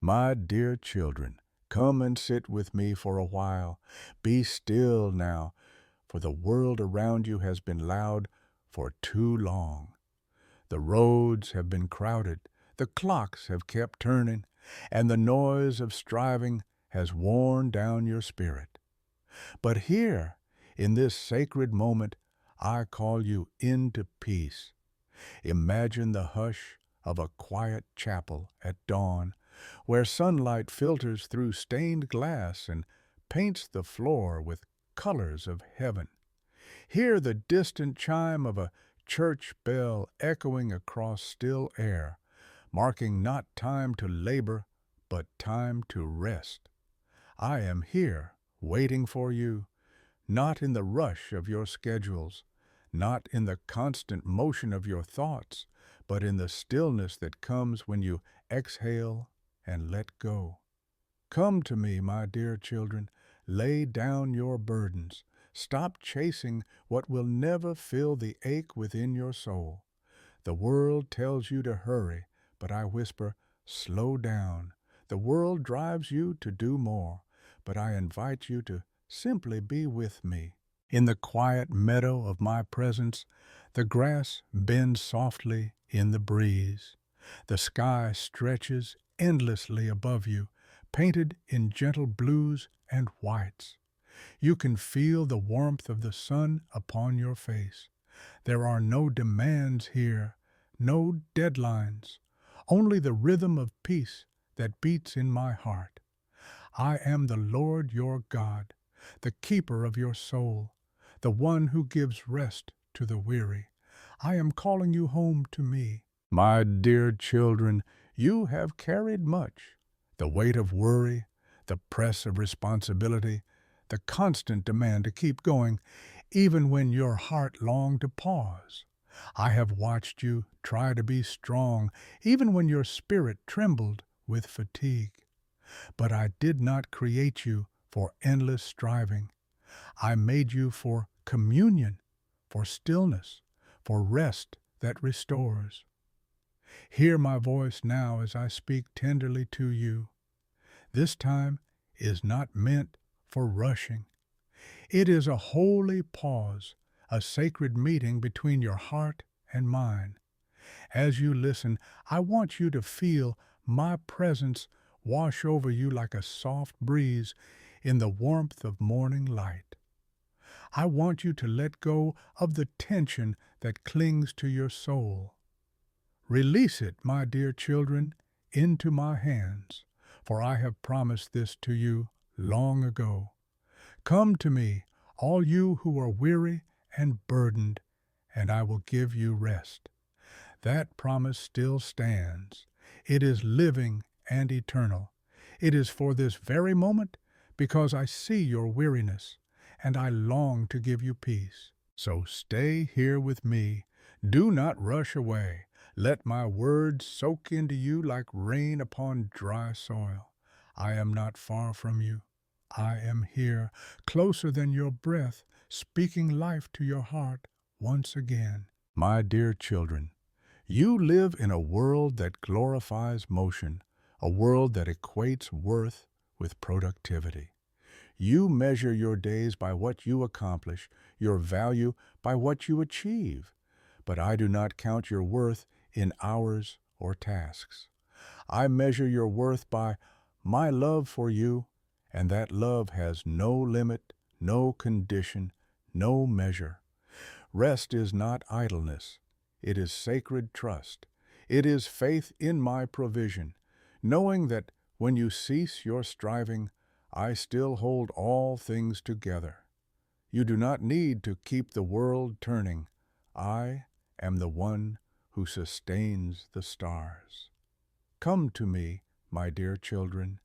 My dear children, come and sit with me for a while. Be still now, for the world around you has been loud for too long. The roads have been crowded, the clocks have kept turning, and the noise of striving has worn down your spirit. But here, in this sacred moment, I call you into peace. Imagine the hush of a quiet chapel at dawn, where sunlight filters through stained glass and paints the floor with colors of heaven. Hear the distant chime of a church bell echoing across still air, marking not time to labor, but time to rest. I am here, waiting for you, not in the rush of your schedules, not in the constant motion of your thoughts, but in the stillness that comes when you exhale and let go. Come to me, my dear children, lay down your burdens. Stop chasing what will never fill the ache within your soul. The world tells you to hurry, but I whisper, slow down. The world drives you to do more, but I invite you to simply be with me. In the quiet meadow of my presence, the grass bends softly in the breeze. The sky stretches endlessly above you, painted in gentle blues and whites. You can feel the warmth of the sun upon your face. There are no demands here, no deadlines, only the rhythm of peace that beats in my heart. I am the Lord your God, the keeper of your soul, the one who gives rest to the weary. I am calling you home to me. My dear children, you have carried much. The weight of worry, the press of responsibility, the constant demand to keep going, even when your heart longed to pause. I have watched you try to be strong, even when your spirit trembled with fatigue. But I did not create you for endless striving. I made you for communion, for stillness, for rest that restores. Hear my voice now as I speak tenderly to you. This time is not meant for rushing. It is a holy pause, a sacred meeting between your heart and mine. As you listen, I want you to feel my presence wash over you like a soft breeze in the warmth of morning light. I want you to let go of the tension that clings to your soul. Release it, my dear children, into my hands, for I have promised this to you long ago. Come to me, all you who are weary and burdened, and I will give you rest. That promise still stands. It is living and eternal. It is for this very moment, because I see your weariness, and I long to give you peace. So stay here with me. Do not rush away. Let my words soak into you like rain upon dry soil. I am not far from you. I am here, closer than your breath, speaking life to your heart once again. My dear children, you live in a world that glorifies motion, a world that equates worth with productivity. You measure your days by what you accomplish, your value by what you achieve. But I do not count your worth in hours or tasks. I measure your worth by my love for you, and that love has no limit, no condition, no measure. Rest is not idleness. It is sacred trust. It is faith in my provision, knowing that when you cease your striving, I still hold all things together. You do not need to keep the world turning. I am the one who sustains the stars. Come to me, my dear children.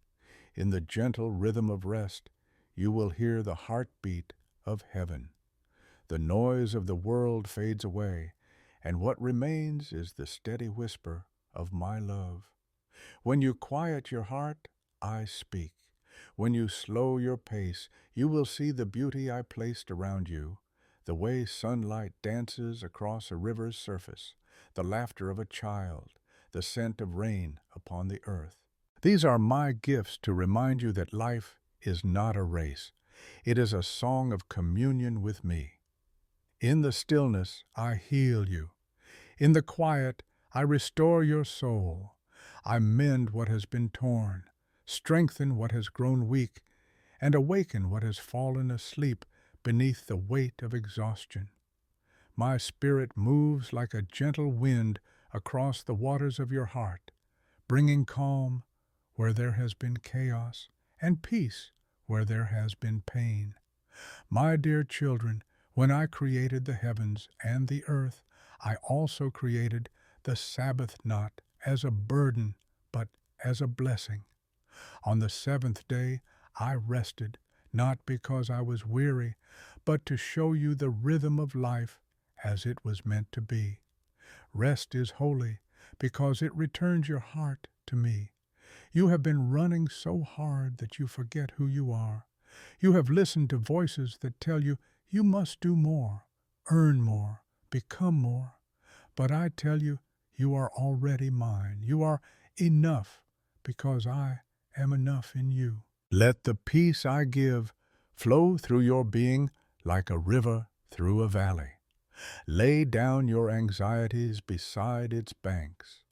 In the gentle rhythm of rest, you will hear the heartbeat of heaven. The noise of the world fades away, and what remains is the steady whisper of my love. When you quiet your heart, I speak. When you slow your pace, you will see the beauty I placed around you, the way sunlight dances across a river's surface, the laughter of a child, the scent of rain upon the earth. These are my gifts to remind you that life is not a race. It is a song of communion with me. In the stillness, I heal you. In the quiet, I restore your soul. I mend what has been torn, strengthen what has grown weak, and awaken what has fallen asleep beneath the weight of exhaustion. My spirit moves like a gentle wind across the waters of your heart, bringing calm where there has been chaos and peace where there has been pain. My dear children, when I created the heavens and the earth, I also created the Sabbath not as a burden, but as a blessing. On the seventh day I rested, not because I was weary, but to show you the rhythm of life as it was meant to be. Rest is holy because it returns your heart to me. You have been running so hard that you forget who you are. You have listened to voices that tell you you must do more, earn more, become more. But I tell you, you are already mine. You are enough because I am enough in you. Let the peace I give flow through your being like a river through a valley. Lay down your anxieties beside its banks.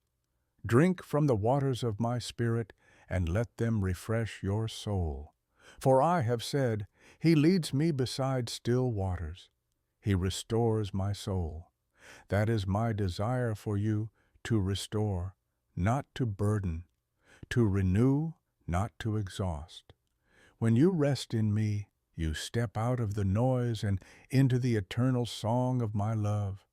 Drink from the waters of my spirit and let them refresh your soul. For I have said, He leads me beside still waters. He restores my soul. That is my desire for you, to restore, not to burden, to renew, not to exhaust. When you rest in me, you step out of the noise and into the eternal song of my love.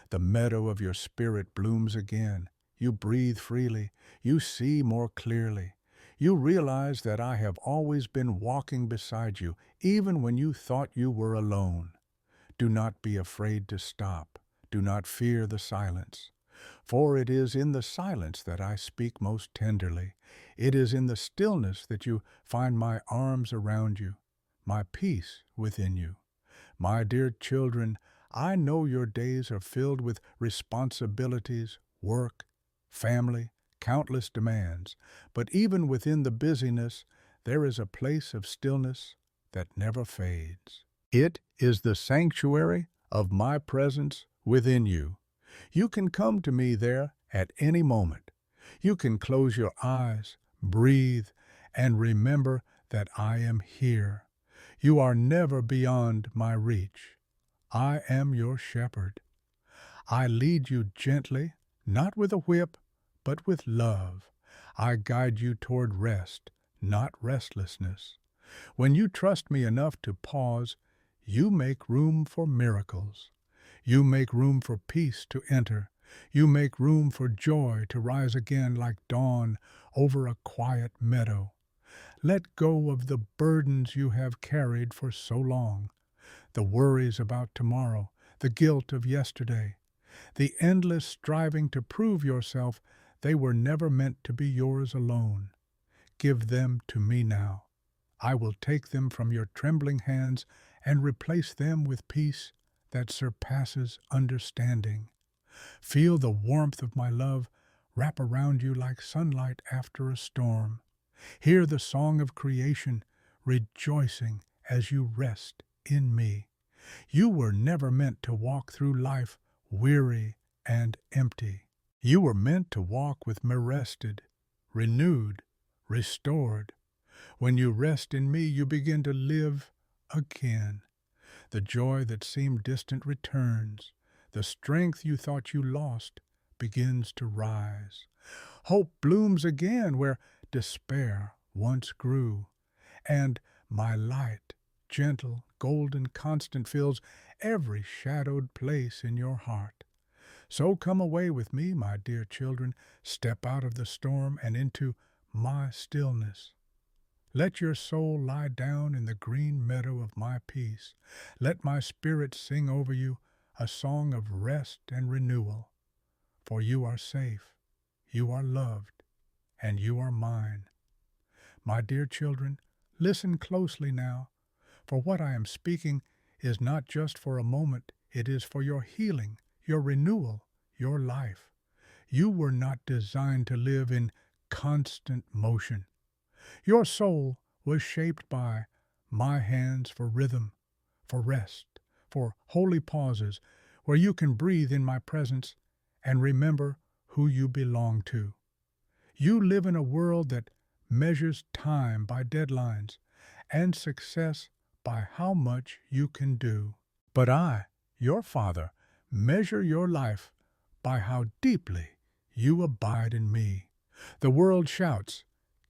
The meadow of your spirit blooms again. You breathe freely. You see more clearly. You realize that I have always been walking beside you, even when you thought you were alone. Do not be afraid to stop. Do not fear the silence. For it is in the silence that I speak most tenderly. It is in the stillness that you find my arms around you, my peace within you. My dear children, I know your days are filled with responsibilities, work, family, countless demands, but even within the busyness, there is a place of stillness that never fades. It is the sanctuary of my presence within you. You can come to me there at any moment. You can close your eyes, breathe, and remember that I am here. You are never beyond my reach. I am your shepherd. I lead you gently, not with a whip, but with love. I guide you toward rest, not restlessness. When you trust me enough to pause, you make room for miracles. You make room for peace to enter. You make room for joy to rise again like dawn over a quiet meadow. Let go of the burdens you have carried for so long, the worries about tomorrow, the guilt of yesterday, the endless striving to prove yourself. They were never meant to be yours alone. Give them to me now. I will take them from your trembling hands and replace them with peace that surpasses understanding. Feel the warmth of my love wrap around you like sunlight after a storm. Hear the song of creation rejoicing as you rest in me. You were never meant to walk through life weary and empty. You were meant to walk with me rested, renewed, restored. When you rest in me, you begin to live again. The joy that seemed distant returns. The strength you thought you lost begins to rise. Hope blooms again where despair once grew. And my light, gentle, golden, constant, fills every shadowed place in your heart. So come away with me, my dear children. Step out of the storm and into my stillness. Let your soul lie down in the green meadow of my peace. Let my spirit sing over you a song of rest and renewal. For you are safe, you are loved, and you are mine. My dear children, listen closely now, for what I am speaking is not just for a moment, it is for your healing, your renewal, your life. You were not designed to live in constant motion. Your soul was shaped by my hands for rhythm, for rest, for holy pauses where you can breathe in my presence and remember who you belong to. You live in a world that measures time by deadlines and success by how much you can do. But I, your Father, measure your life by how deeply you abide in me. The world shouts,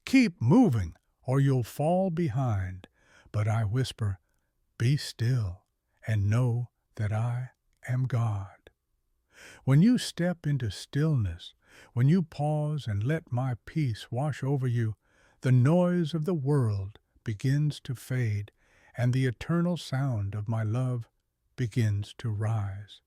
"Keep moving, or you'll fall behind." But I whisper, "Be still, and know that I am God." When you step into stillness, when you pause and let my peace wash over you, the noise of the world begins to fade, and the eternal sound of my love begins to rise.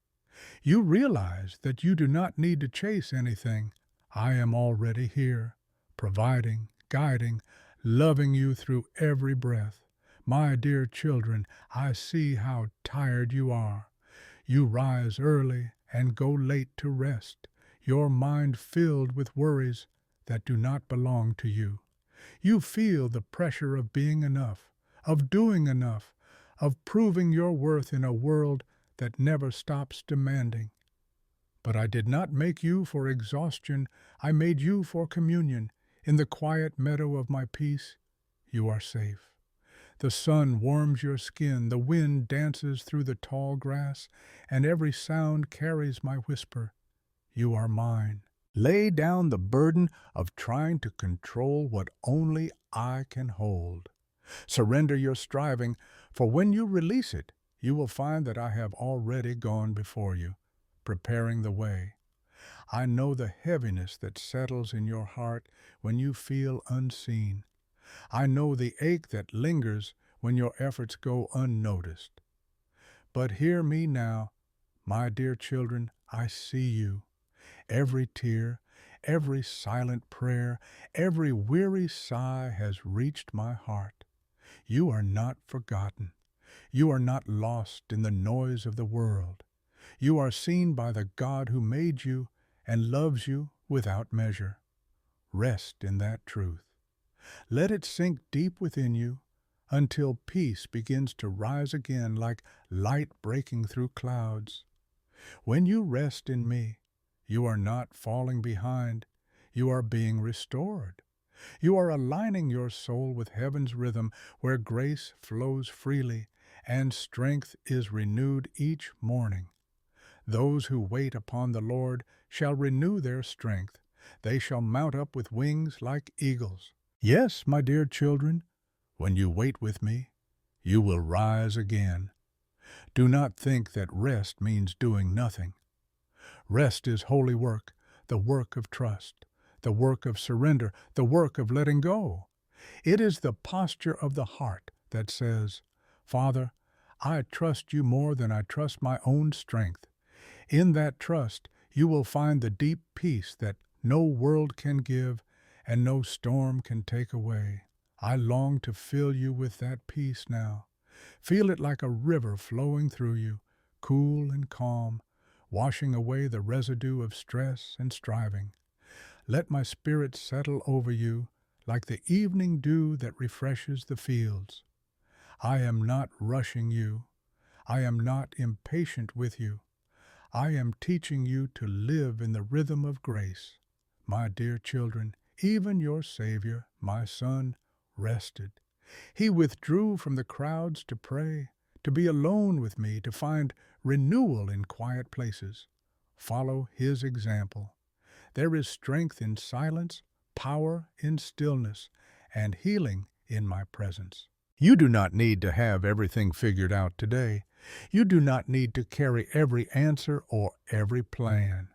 You realize that you do not need to chase anything. I am already here, providing, guiding, loving you through every breath. My dear children, I see how tired you are. You rise early and go late to rest, your mind filled with worries that do not belong to you. You feel the pressure of being enough, of doing enough, of proving your worth in a world that never stops demanding. But I did not make you for exhaustion, I made you for communion. In the quiet meadow of my peace, you are safe. The sun warms your skin, the wind dances through the tall grass, and every sound carries my whisper, "You are mine." Lay down the burden of trying to control what only I can hold. Surrender your striving, for when you release it, you will find that I have already gone before you, preparing the way. I know the heaviness that settles in your heart when you feel unseen. I know the ache that lingers when your efforts go unnoticed. But hear me now, my dear children, I see you. Every tear, every silent prayer, every weary sigh has reached my heart. You are not forgotten. You are not lost in the noise of the world. You are seen by the God who made you and loves you without measure. Rest in that truth. Let it sink deep within you until peace begins to rise again like light breaking through clouds. When you rest in me, you are not falling behind. You are being restored. You are aligning your soul with heaven's rhythm where grace flows freely and strength is renewed each morning. Those who wait upon the Lord shall renew their strength. They shall mount up with wings like eagles. Yes, my dear children, when you wait with me, you will rise again. Do not think that rest means doing nothing. Rest is holy work, the work of trust, the work of surrender, the work of letting go. It is the posture of the heart that says, "Father, I trust you more than I trust my own strength." In that trust, you will find the deep peace that no world can give and no storm can take away. I long to fill you with that peace now. Feel it like a river flowing through you, cool and calm, washing away the residue of stress and striving. Let my spirit settle over you like the evening dew that refreshes the fields. I am not rushing you. I am not impatient with you. I am teaching you to live in the rhythm of grace. My dear children, even your Savior, my Son, rested. He withdrew from the crowds to pray, to be alone with me, to find renewal in quiet places. Follow his example. There is strength in silence, power in stillness, and healing in my presence. You do not need to have everything figured out today. You do not need to carry every answer or every plan.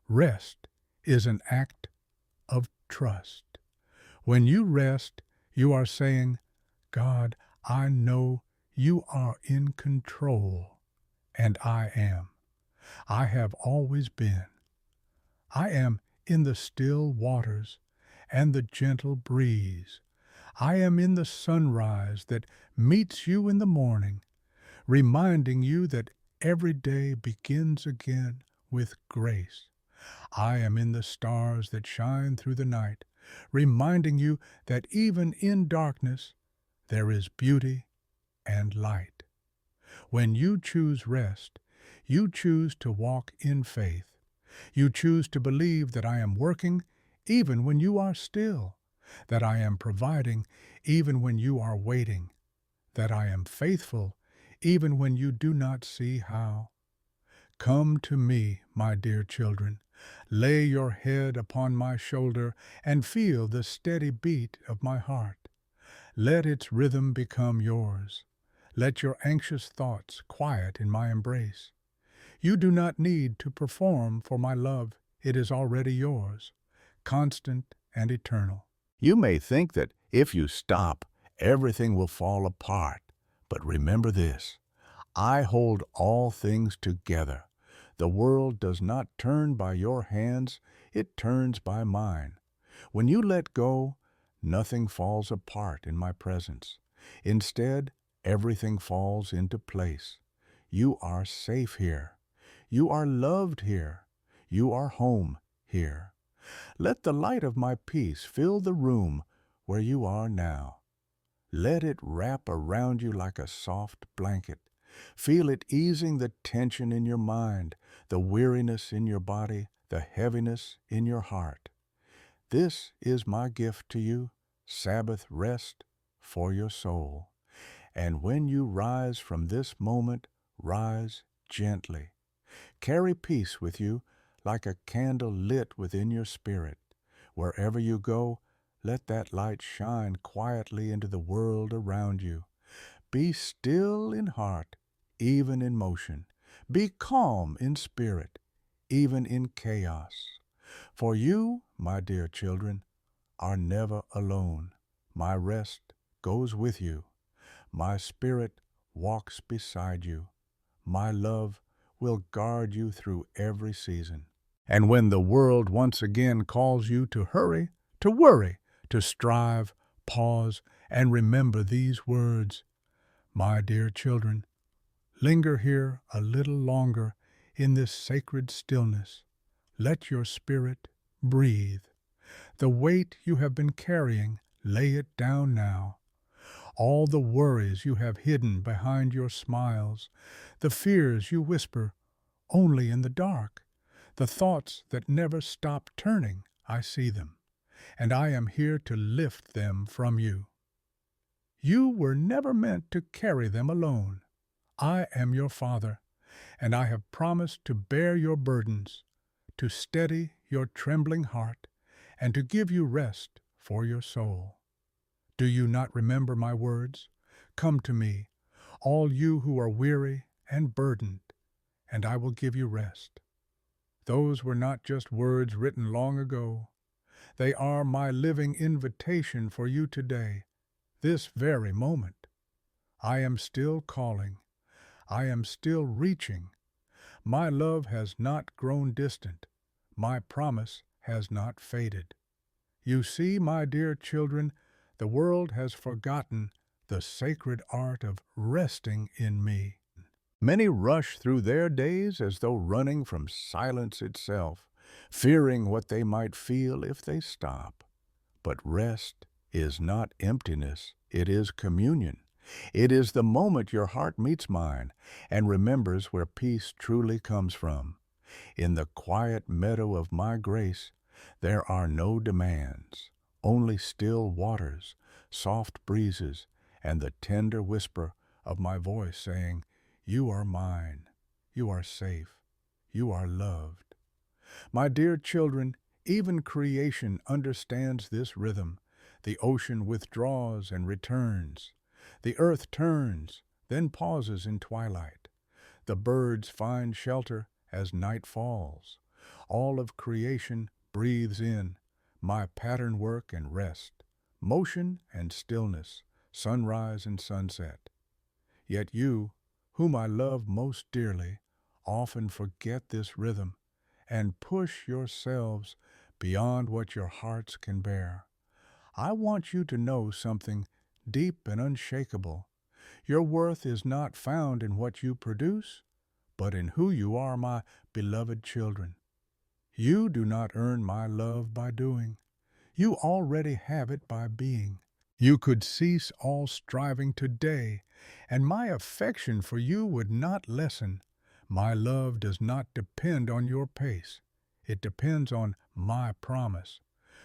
Rest is an act of trust. When you rest, you are saying, "God, I know you are in control, and I am. I have always been. I am in the still waters and the gentle breeze. I am in the sunrise that meets you in the morning, reminding you that every day begins again with grace. I am in the stars that shine through the night, reminding you that even in darkness there is beauty and light. When you choose rest, you choose to walk in faith. You choose to believe that I am working even when you are still, that I am providing even when you are waiting, that I am faithful even when you do not see how. Come to me, my dear children. Lay your head upon my shoulder and feel the steady beat of my heart. Let its rhythm become yours. Let your anxious thoughts quiet in my embrace. You do not need to perform for my love. It is already yours, constant and eternal. You may think that if you stop, everything will fall apart. But remember this: I hold all things together. The world does not turn by your hands, it turns by mine. When you let go, nothing falls apart in my presence. Instead, everything falls into place. You are safe here. You are loved here. You are home here. Let the light of my peace fill the room where you are now. Let it wrap around you like a soft blanket. Feel it easing the tension in your mind, the weariness in your body, the heaviness in your heart. This is my gift to you, Sabbath rest for your soul. And when you rise from this moment, rise gently. Carry peace with you like a candle lit within your spirit. Wherever you go, let that light shine quietly into the world around you. Be still in heart, even in motion. Be calm in spirit, even in chaos. For you, my dear children, are never alone. My rest goes with you. My spirit walks beside you. My love will guard you through every season. And when the world once again calls you to hurry, to worry, to strive, pause, and remember these words: my dear children, linger here a little longer in this sacred stillness. Let your spirit breathe. The weight you have been carrying, lay it down now. All the worries you have hidden behind your smiles, the fears you whisper only in the dark, the thoughts that never stop turning, I see them, and I am here to lift them from you. You were never meant to carry them alone. I am your Father, and I have promised to bear your burdens, to steady your trembling heart, and to give you rest for your soul. Do you not remember my words? Come to me, all you who are weary and burdened, and I will give you rest. Those were not just words written long ago. They are my living invitation for you today, this very moment. I am still calling. I am still reaching. My love has not grown distant. My promise has not faded. You see, my dear children, the world has forgotten the sacred art of resting in me. Many rush through their days as though running from silence itself, fearing what they might feel if they stop. But rest is not emptiness, it is communion. It is the moment your heart meets mine and remembers where peace truly comes from. In the quiet meadow of my grace, there are no demands, only still waters, soft breezes, and the tender whisper of my voice saying, "You are mine, you are safe, you are loved." My dear children, even creation understands this rhythm. The ocean withdraws and returns. The earth turns, then pauses in twilight. The birds find shelter as night falls. All of creation breathes in my pattern work and rest, motion and stillness, sunrise and sunset. Yet you, whom I love most dearly, often forget this rhythm and push yourselves beyond what your hearts can bear. I want you to know something deep and unshakable. Your worth is not found in what you produce, but in who you are, my beloved children. You do not earn my love by doing. You already have it by being. You could cease all striving today, and my affection for you would not lessen. My love does not depend on your pace. It depends on my promise.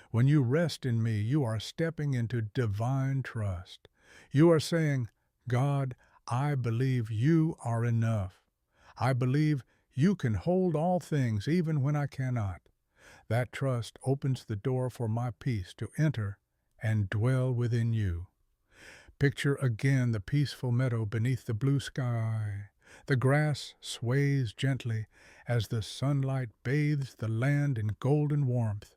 When you rest in me, you are stepping into divine trust. You are saying, God, I believe you are enough. I believe you can hold all things even when I cannot. That trust opens the door for my peace to enter and dwell within you. Picture again the peaceful meadow beneath the blue sky. The grass sways gently as the sunlight bathes the land in golden warmth.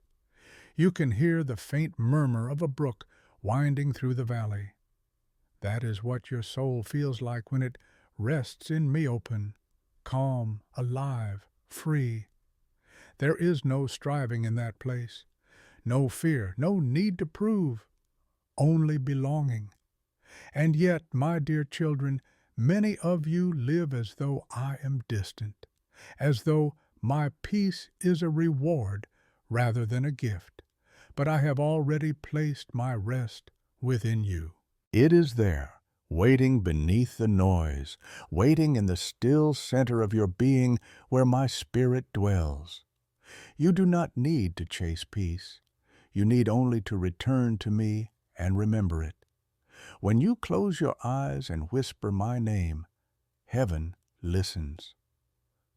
You can hear the faint murmur of a brook winding through the valley. That is what your soul feels like when it rests in me open, calm, alive, free. There is no striving in that place, no fear, no need to prove, only belonging. And yet, my dear children, many of you live as though I am distant, as though my peace is a reward rather than a gift. But I have already placed my rest within you. It is there, waiting beneath the noise, waiting in the still center of your being where my spirit dwells. You do not need to chase peace. You need only to return to me and remember it. When you close your eyes and whisper my name, heaven listens.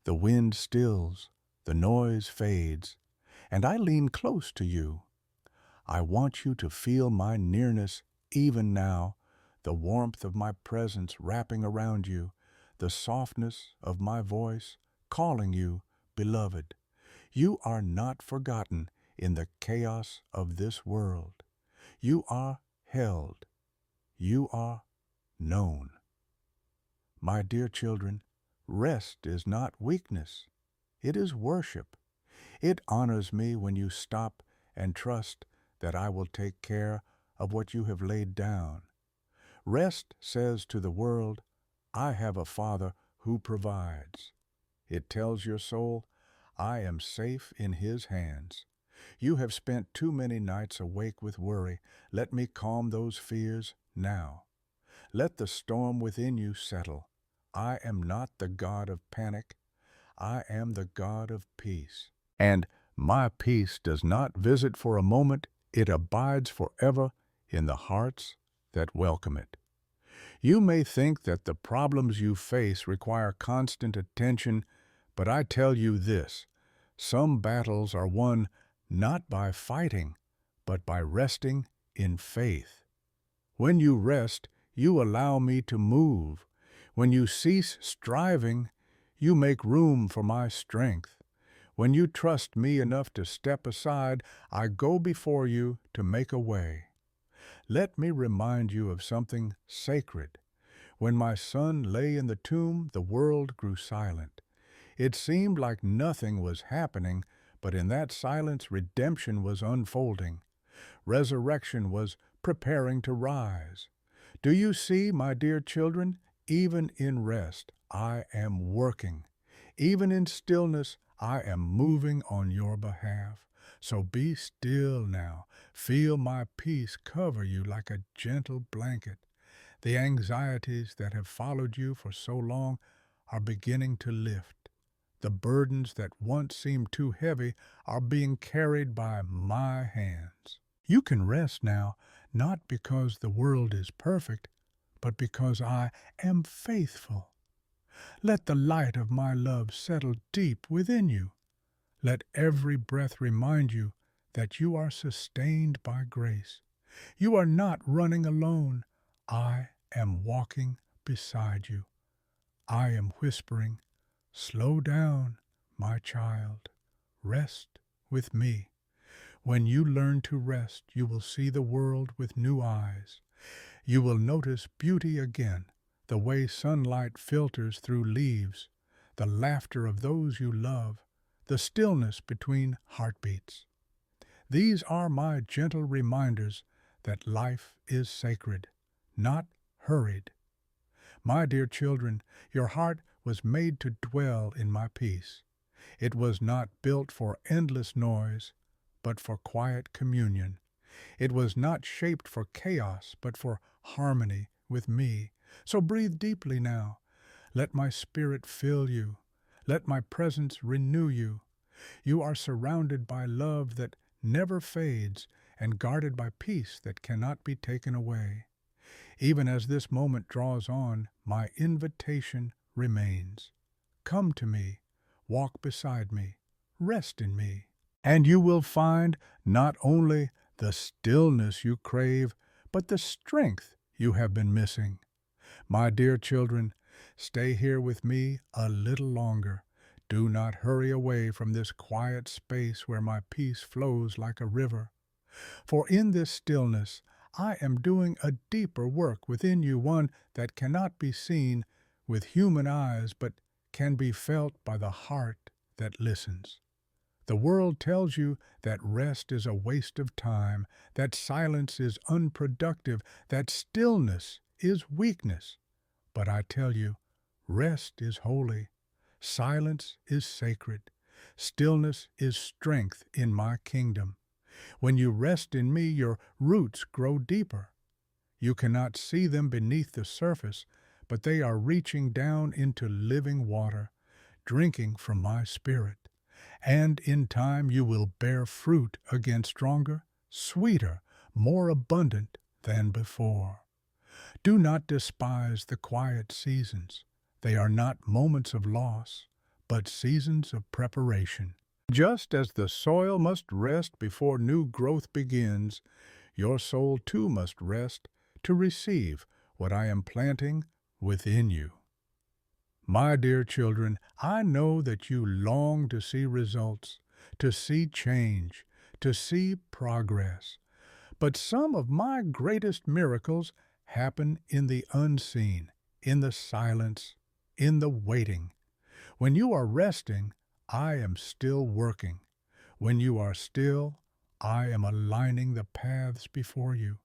The wind stills, the noise fades, and I lean close to you. I want you to feel my nearness even now, the warmth of my presence wrapping around you, the softness of my voice calling you, beloved. You are not forgotten in the chaos of this world. You are held. You are known. My dear children, rest is not weakness. It is worship. It honors me when you stop and trust that I will take care of what you have laid down. Rest says to the world, I have a Father who provides. It tells your soul, I am safe in His hands. You have spent too many nights awake with worry. Let me calm those fears now. Let the storm within you settle. I am not the God of panic. I am the God of peace. And my peace does not visit for a moment. It abides forever in the hearts that welcome it. You may think that the problems you face require constant attention, but I tell you this, some battles are won not by fighting, but by resting in faith. When you rest, you allow me to move. When you cease striving, you make room for my strength. When you trust me enough to step aside, I go before you to make a way. Let me remind you of something sacred. When my son lay in the tomb, the world grew silent. It seemed like nothing was happening, but in that silence redemption was unfolding. Resurrection was preparing to rise. Do you see, my dear children, even in rest, I am working. Even in stillness, I am moving on your behalf. So be still now. Feel my peace cover you like a gentle blanket. The anxieties that have followed you for so long are beginning to lift. The burdens that once seemed too heavy are being carried by my hands. You can rest now, not because the world is perfect, but because I am faithful. Let the light of my love settle deep within you. Let every breath remind you that you are sustained by grace. You are not running alone. I am walking beside you. I am whispering, slow down, my child. Rest with me. When you learn to rest, you will see the world with new eyes. You will notice beauty again, the way sunlight filters through leaves, the laughter of those you love, the stillness between heartbeats. These are my gentle reminders that life is sacred, not hurried. My dear children, your heart was made to dwell in my peace. It was not built for endless noise, but for quiet communion. It was not shaped for chaos, but for harmony with me. So breathe deeply now. Let my spirit fill you. Let my presence renew you. You are surrounded by love that never fades and guarded by peace that cannot be taken away. Even as this moment draws on, my invitation remains. Come to me, walk beside me, rest in me, and you will find not only the stillness you crave, but the strength you have been missing. My dear children, stay here with me a little longer. Do not hurry away from this quiet space where my peace flows like a river. For in this stillness, I am doing a deeper work within you, one that cannot be seen with human eyes, but can be felt by the heart that listens. The world tells you that rest is a waste of time, that silence is unproductive, that stillness is weakness. But I tell you, rest is holy, silence is sacred, stillness is strength in my kingdom. When you rest in me, your roots grow deeper. You cannot see them beneath the surface, but they are reaching down into living water, drinking from my spirit. And in time you will bear fruit again stronger, sweeter, more abundant than before. Do not despise the quiet seasons. They are not moments of loss, but seasons of preparation. Just as the soil must rest before new growth begins, your soul too must rest to receive what I am planting within you. My dear children, I know that you long to see results, to see change, to see progress. But some of my greatest miracles happen in the unseen, in the silence, in the waiting. When you are resting, I am still working. When you are still, I am aligning the paths before you.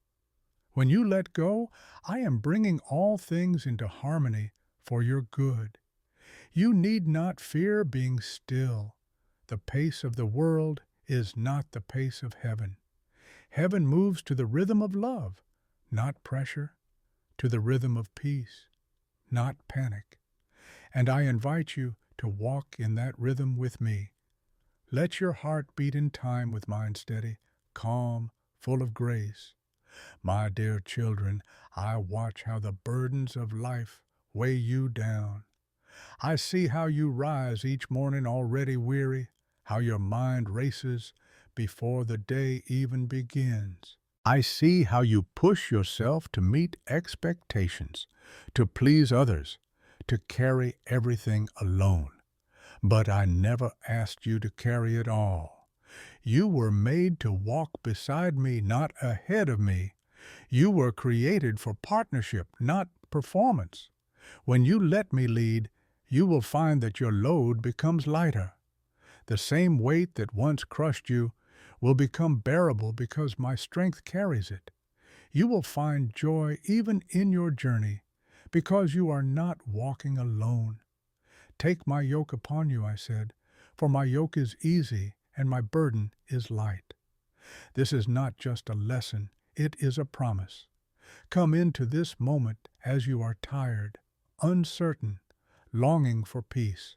When you let go, I am bringing all things into harmony for your good. You need not fear being still. The pace of the world is not the pace of heaven. Heaven moves to the rhythm of love, not pressure, to the rhythm of peace, not panic. And I invite you to walk in that rhythm with me. Let your heart beat in time with mine steady, calm, full of grace. My dear children, I watch how the burdens of life weigh you down. I see how you rise each morning already weary, how your mind races before the day even begins. I see how you push yourself to meet expectations, to please others, to carry everything alone. But I never asked you to carry it all. You were made to walk beside me, not ahead of me. You were created for partnership, not performance. When you let me lead, you will find that your load becomes lighter. The same weight that once crushed you will become bearable because my strength carries it. You will find joy even in your journey because you are not walking alone. Take my yoke upon you, I said, for my yoke is easy and my burden is light. This is not just a lesson, it is a promise. Come into this moment as you are tired, uncertain, longing for peace.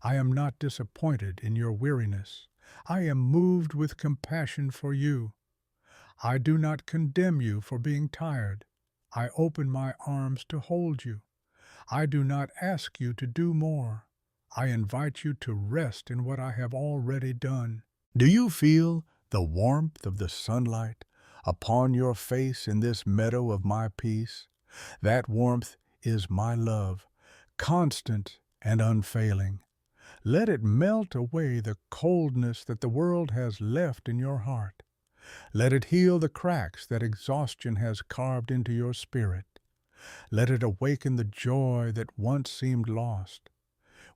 I am not disappointed in your weariness. I am moved with compassion for you. I do not condemn you for being tired. I open my arms to hold you. I do not ask you to do more. I invite you to rest in what I have already done. Do you feel the warmth of the sunlight upon your face in this meadow of my peace? That warmth is my love, constant and unfailing. Let it melt away the coldness that the world has left in your heart. Let it heal the cracks that exhaustion has carved into your spirit. Let it awaken the joy that once seemed lost.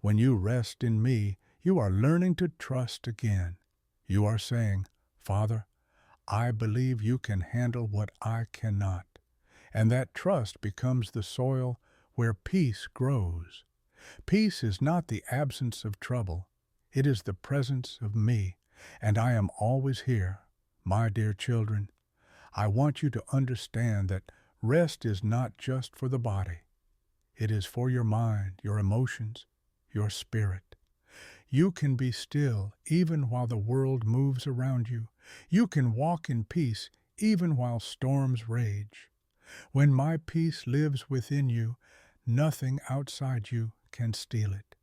When you rest in me, you are learning to trust again. You are saying, Father, I believe you can handle what I cannot. And that trust becomes the soil where peace grows. Peace is not the absence of trouble. It is the presence of me, and I am always here, my dear children. I want you to understand that rest is not just for the body. It is for your mind, your emotions, your spirit. You can be still even while the world moves around you. You can walk in peace even while storms rage. When my peace lives within you, nothing outside you can steal it.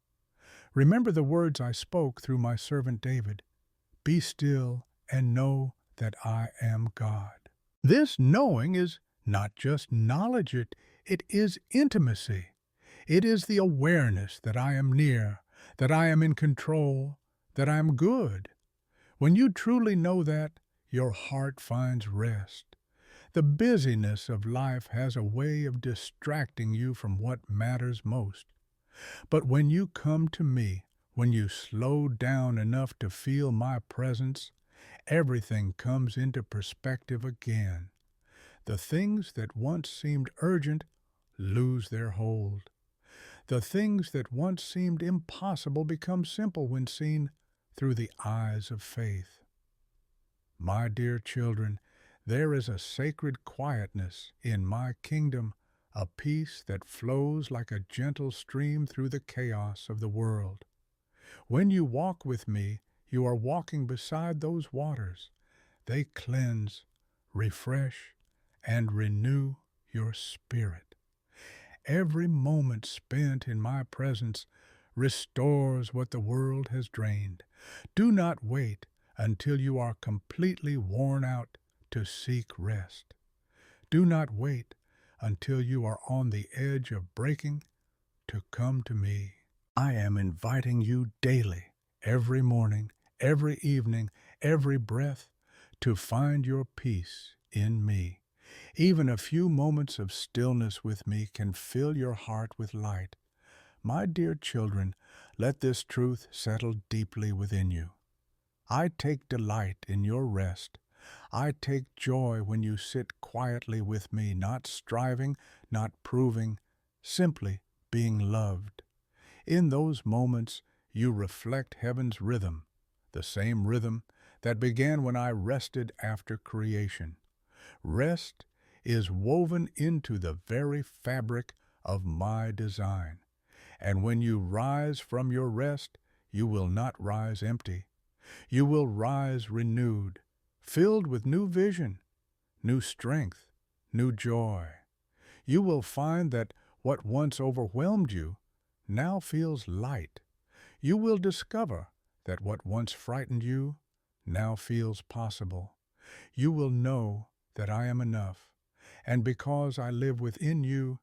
Remember the words I spoke through my servant David. Be still and know that I am God. This knowing is not just knowledge, it is intimacy. It is the awareness that I am near, that I am in control, that I am good. When you truly know that, your heart finds rest. The busyness of life has a way of distracting you from what matters most. But when you come to me, when you slow down enough to feel my presence, everything comes into perspective again. The things that once seemed urgent lose their hold. The things that once seemed impossible become simple when seen through the eyes of faith. My dear children, there is a sacred quietness in my kingdom, a peace that flows like a gentle stream through the chaos of the world. When you walk with me, you are walking beside those waters. They cleanse, refresh, and renew your spirit. Every moment spent in my presence restores what the world has drained. Do not wait until you are completely worn out to seek rest. Do not wait until you are on the edge of breaking to come to me. I am inviting you daily, every morning, every evening, every breath, to find your peace in me. Even a few moments of stillness with me can fill your heart with light. My dear children, let this truth settle deeply within you. I take delight in your rest. I take joy when you sit quietly with me, not striving, not proving, simply being loved. In those moments, you reflect heaven's rhythm, the same rhythm that began when I rested after creation. Rest is woven into the very fabric of my design. And when you rise from your rest, you will not rise empty. You will rise renewed, filled with new vision, new strength, new joy. You will find that what once overwhelmed you now feels light. You will discover that what once frightened you now feels possible. You will know that I am enough, and because I live within you,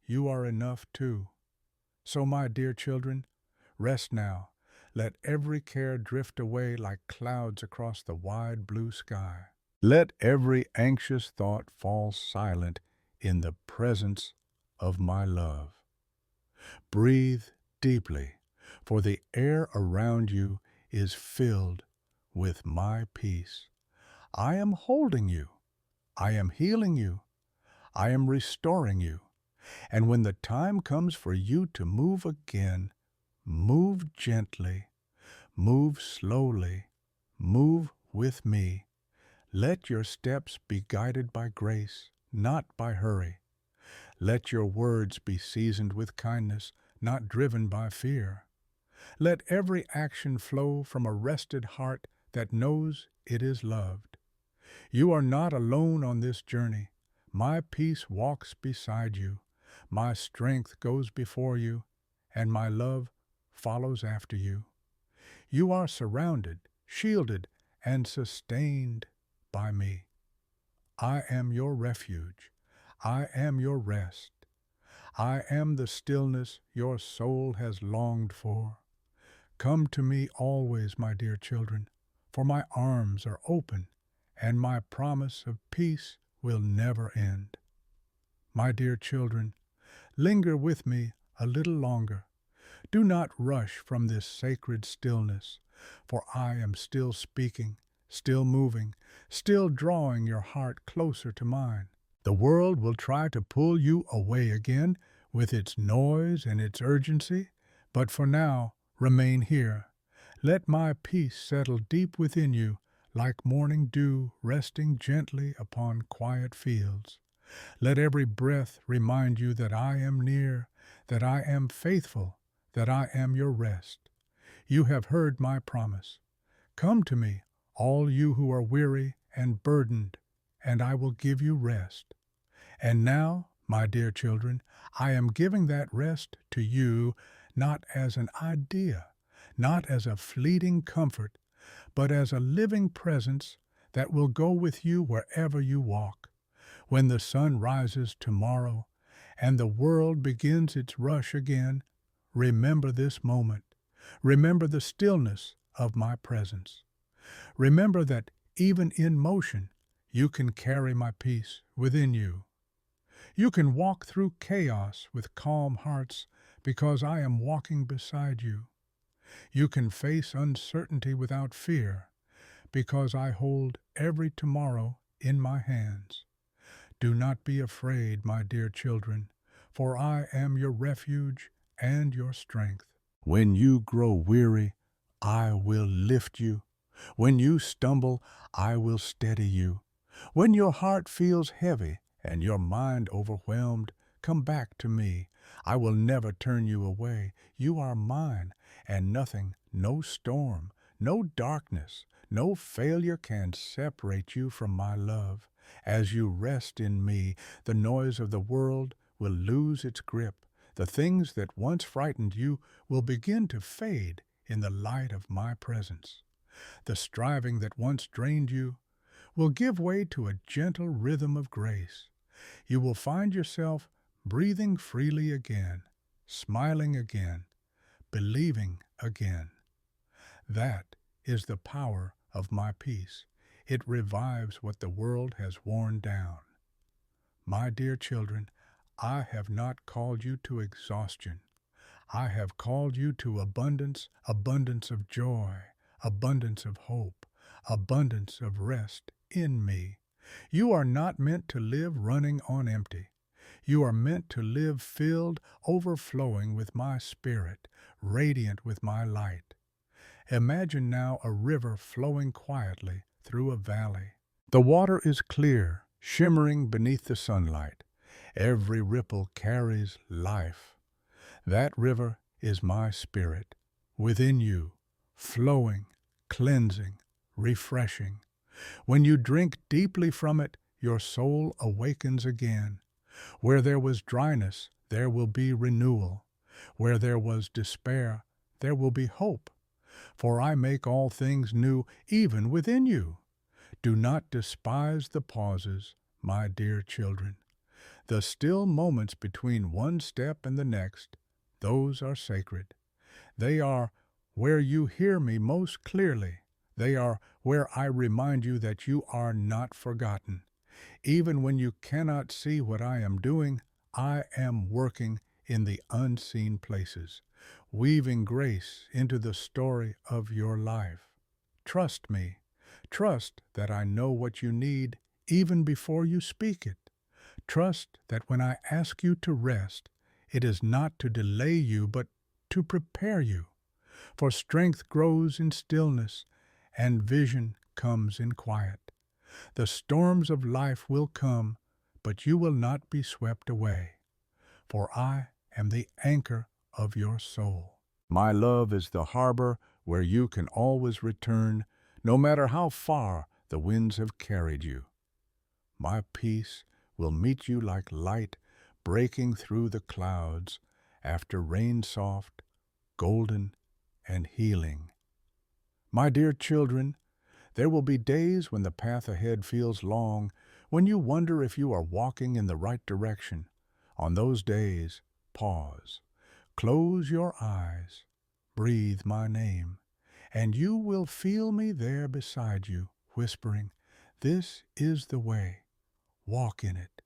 you are enough too. So, my dear children, rest now. Let every care drift away like clouds across the wide blue sky. Let every anxious thought fall silent in the presence of my love. Breathe deeply, for the air around you is filled with my peace. I am holding you. I am healing you. I am restoring you. And when the time comes for you to move again, move gently, move slowly, move with me. Let your steps be guided by grace, not by hurry. Let your words be seasoned with kindness, not driven by fear. Let every action flow from a rested heart that knows it is loved. You are not alone on this journey. My peace walks beside you. My strength goes before you, and my love follows after you. You are surrounded, shielded, and sustained by me. I am your refuge. I am your rest. I am the stillness your soul has longed for. Come to me always, my dear children, for my arms are open, and my promise of peace will never end. My dear children, linger with me a little longer. Do not rush from this sacred stillness, for I am still speaking, still moving, still drawing your heart closer to mine. The world will try to pull you away again with its noise and its urgency, but for now, remain here. Let my peace settle deep within you like morning dew resting gently upon quiet fields. Let every breath remind you that I am near, that I am faithful, that I am your rest. You have heard my promise. Come to me, all you who are weary and burdened, and I will give you rest. And now, my dear children, I am giving that rest to you not as an idea, not as a fleeting comfort, but as a living presence that will go with you wherever you walk. When the sun rises tomorrow and the world begins its rush again, remember this moment. Remember the stillness of my presence. Remember that even in motion, you can carry my peace within you. You can walk through chaos with calm hearts because I am walking beside you. You can face uncertainty without fear because I hold every tomorrow in my hands. Do not be afraid, my dear children, for I am your refuge and your strength. When you grow weary, I will lift you. When you stumble, I will steady you. When your heart feels heavy and your mind overwhelmed, come back to me. I will never turn you away. You are mine, and nothing, no storm, no darkness, no failure can separate you from my love. As you rest in me, the noise of the world will lose its grip. The things that once frightened you will begin to fade in the light of my presence. The striving that once drained you will give way to a gentle rhythm of grace. You will find yourself breathing freely again, smiling again, believing again. That is the power of my peace. It revives what the world has worn down. My dear children, I have not called you to exhaustion. I have called you to abundance, abundance of joy, abundance of hope, abundance of rest in me. You are not meant to live running on empty. You are meant to live filled, overflowing with my spirit, radiant with my light. Imagine now a river flowing quietly through a valley. The water is clear, shimmering beneath the sunlight. Every ripple carries life. That river is my spirit, within you, flowing, cleansing, refreshing. When you drink deeply from it, your soul awakens again. Where there was dryness, there will be renewal. Where there was despair, there will be hope. For I make all things new even within you. Do not despise the pauses, my dear children. The still moments between one step and the next, those are sacred. They are where you hear me most clearly. They are where I remind you that you are not forgotten. Even when you cannot see what I am doing, I am working in the unseen places, weaving grace into the story of your life. Trust me. Trust that I know what you need even before you speak it. Trust that when I ask you to rest, it is not to delay you, but to prepare you. For strength grows in stillness, and vision comes in quiet. The storms of life will come, but you will not be swept away. For I am the anchor of your soul. My love is the harbor where you can always return, no matter how far the winds have carried you. My peace will meet you like light breaking through the clouds after rain soft, golden, and healing. My dear children, there will be days when the path ahead feels long, when you wonder if you are walking in the right direction. On those days, pause, close your eyes, breathe my name, and you will feel me there beside you, whispering, "This is the way. Walk in it."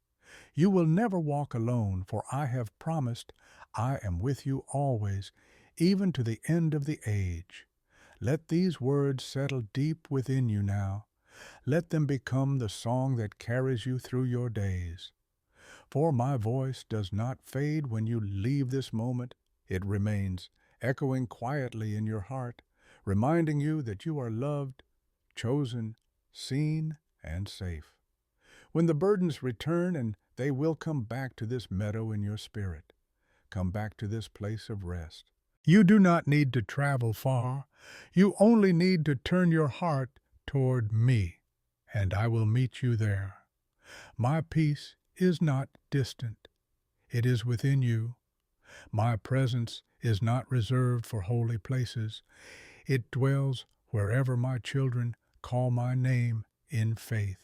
You will never walk alone, for I have promised I am with you always, even to the end of the age. Let these words settle deep within you now. Let them become the song that carries you through your days. For my voice does not fade when you leave this moment. It remains, echoing quietly in your heart, reminding you that you are loved, chosen, seen, and safe. When the burdens return, and they will come back to this meadow in your spirit, come back to this place of rest. You do not need to travel far. You only need to turn your heart toward me, and I will meet you there. My peace is not distant. It is within you. My presence is not reserved for holy places. It dwells wherever my children call my name in faith.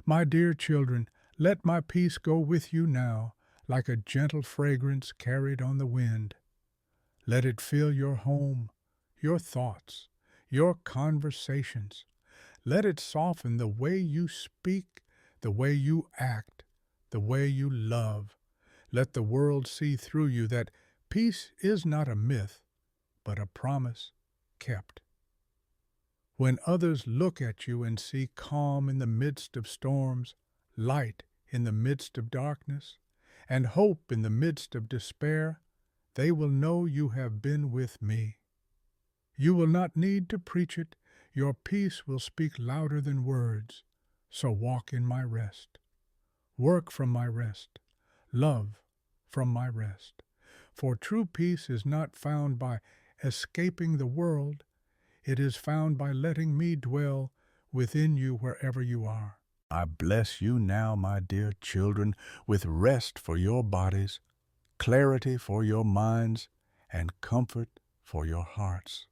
My dear children, let my peace go with you now, like a gentle fragrance carried on the wind. Let it fill your home, your thoughts, your conversations. Let it soften the way you speak, the way you act, the way you love. Let the world see through you that peace is not a myth, but a promise kept. When others look at you and see calm in the midst of storms, light in the midst of darkness, and hope in the midst of despair, they will know you have been with me. You will not need to preach it. Your peace will speak louder than words. So walk in my rest. Work from my rest. Love from my rest. For true peace is not found by escaping the world. It is found by letting me dwell within you wherever you are. I bless you now, my dear children, with rest for your bodies, clarity for your minds, and comfort for your hearts.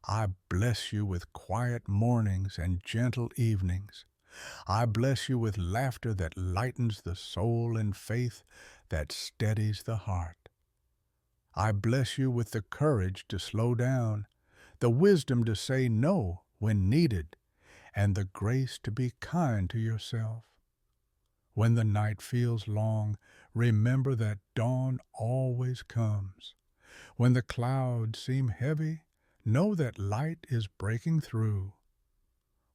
I bless you with quiet mornings and gentle evenings. I bless you with laughter that lightens the soul and faith that steadies the heart. I bless you with the courage to slow down, the wisdom to say no when needed, and the grace to be kind to yourself. When the night feels long, remember that dawn always comes. When the clouds seem heavy, know that light is breaking through.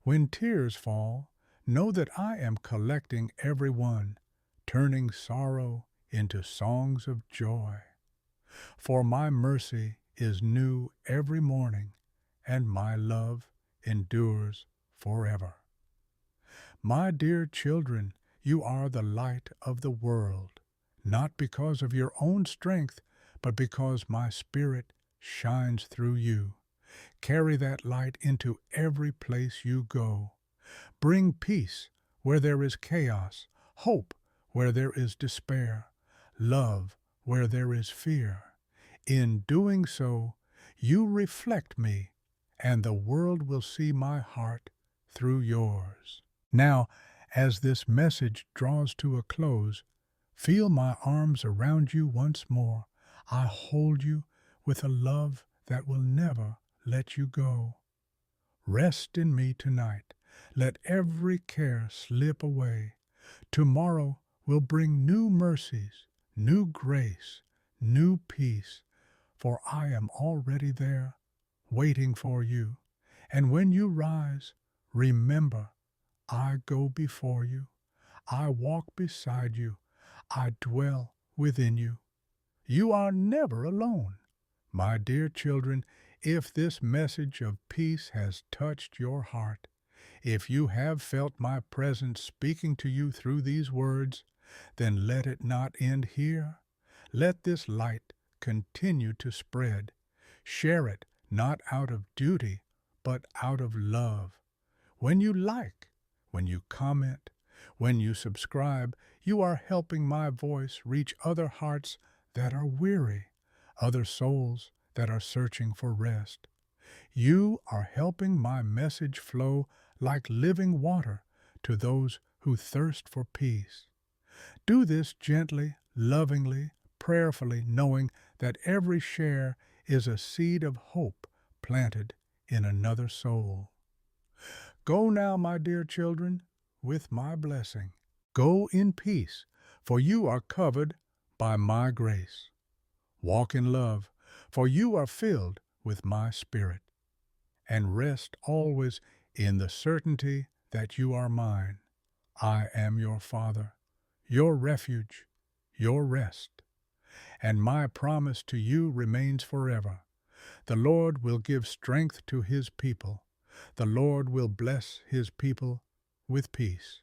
When tears fall, know that I am collecting every one, turning sorrow into songs of joy. For my mercy is new every morning, and my love endures forever. My dear children, you are the light of the world, not because of your own strength, but because my Spirit shines through you. Carry that light into every place you go. Bring peace where there is chaos, hope where there is despair, love where there is fear. In doing so, you reflect me, and the world will see my heart through yours. Now, as this message draws to a close, feel my arms around you once more. I hold you with a love that will never let you go. Rest in me tonight. Let every care slip away. Tomorrow will bring new mercies, new grace, new peace, for I am already there, waiting for you. And when you rise, remember, I go before you. I walk beside you. I dwell within you. You are never alone. My dear children, if this message of peace has touched your heart, if you have felt my presence speaking to you through these words, then let it not end here. Let this light continue to spread. Share it not out of duty, but out of love. When you like, when you comment, when you subscribe, you are helping my voice reach other hearts that are weary, other souls that are searching for rest. You are helping my message flow like living water to those who thirst for peace. Do this gently, lovingly, prayerfully, knowing that every share is a seed of hope planted in another soul. Go now, my dear children, with my blessing. Go in peace, for you are covered by my grace. Walk in love, for you are filled with my Spirit. And rest always in the certainty that you are mine. I am your Father, your refuge, your rest. And my promise to you remains forever. The Lord will give strength to his people. The Lord will bless his people with peace.